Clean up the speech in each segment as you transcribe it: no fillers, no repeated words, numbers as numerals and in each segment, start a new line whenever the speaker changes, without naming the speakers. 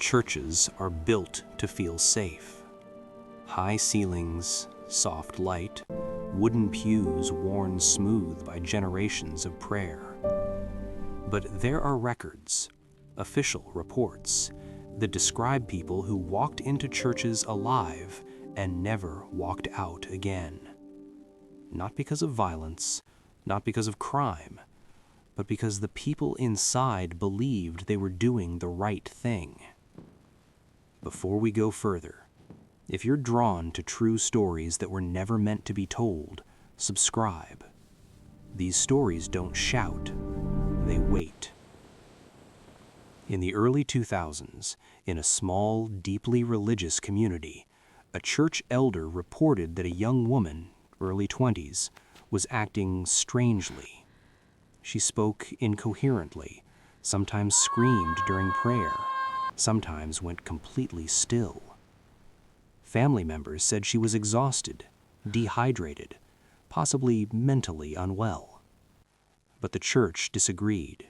Churches are built to feel safe. High ceilings, soft light, wooden pews worn smooth by generations of prayer. But there are records, official reports, that describe people who walked into churches alive and never walked out again. Not because of violence, not because of crime, but because the people inside believed they were doing the right thing. Before we go further, if you're drawn to true stories that were never meant to be told, subscribe. These stories don't shout, they wait. In the early 2000s, in a small, deeply religious community, a church elder reported that a young woman, early 20s, was acting strangely. She spoke incoherently, sometimes screamed during prayer, sometimes went completely still. Family members said she was exhausted, dehydrated, possibly mentally unwell. But the church disagreed.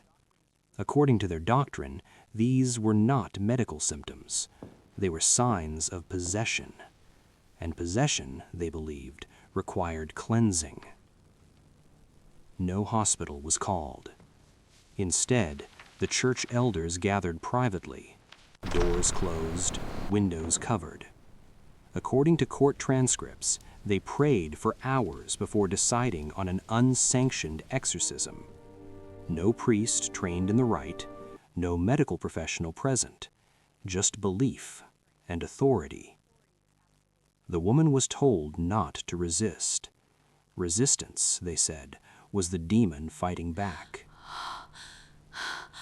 According to their doctrine, these were not medical symptoms. They were signs of possession. And possession, they believed, required cleansing. No hospital was called. Instead, the church elders gathered privately, doors closed, windows covered. According to court transcripts, they prayed for hours before deciding on an unsanctioned exorcism. No priest trained in the rite, no medical professional present, just belief and authority. The woman was told not to resist. Resistance, they said, was the demon fighting back.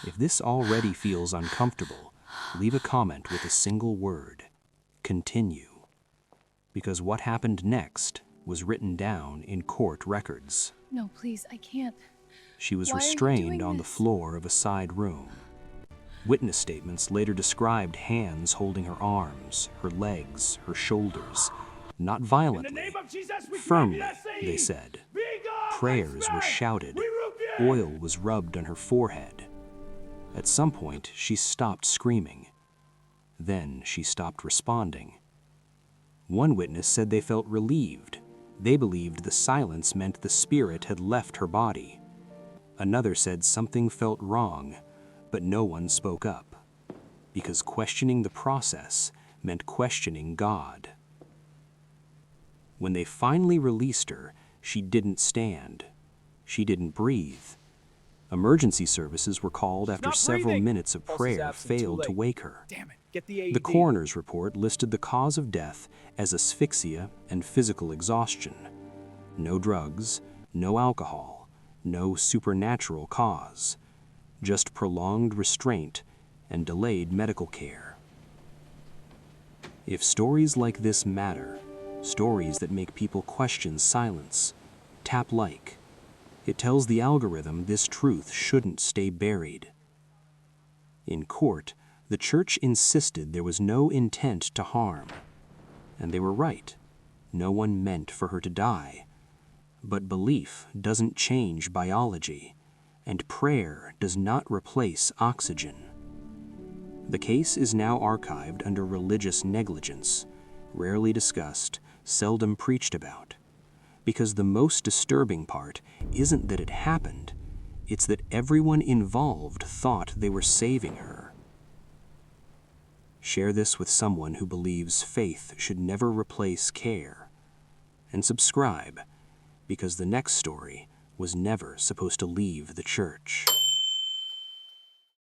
If this already feels uncomfortable, leave a comment with a single word: continue. Because what happened next was written down in court records.
No, please, I can't.
She was
Why are you
restrained
doing
on the
this?
floor of a side room. Witness statements later described hands holding her arms, her legs, her shoulders, not violently, firmly, they said. Prayers were shouted. Oil was rubbed on her forehead. At some point, she stopped screaming. Then she stopped responding. One witness said they felt relieved. They believed the silence meant the spirit had left her body. Another said something felt wrong, but no one spoke up, because questioning the process meant questioning God. When they finally released her, she didn't stand. She didn't breathe. Emergency services were called after several minutes of prayer failed to wake her.
Damn it, get the AED.
The coroner's report listed the cause of death as asphyxia and physical exhaustion. No drugs, no alcohol, no supernatural cause. Just prolonged restraint and delayed medical care. If stories like this matter, stories that make people question silence, tap like. It tells the algorithm this truth shouldn't stay buried. In court, the church insisted there was no intent to harm. And they were right. No one meant for her to die. But belief doesn't change biology, and prayer does not replace oxygen. The case is now archived under religious negligence, rarely discussed, seldom preached about. Because the most disturbing part isn't that it happened, it's that everyone involved thought they were saving her. Share this with someone who believes faith should never replace care. And subscribe, because the next story was never supposed to leave the church.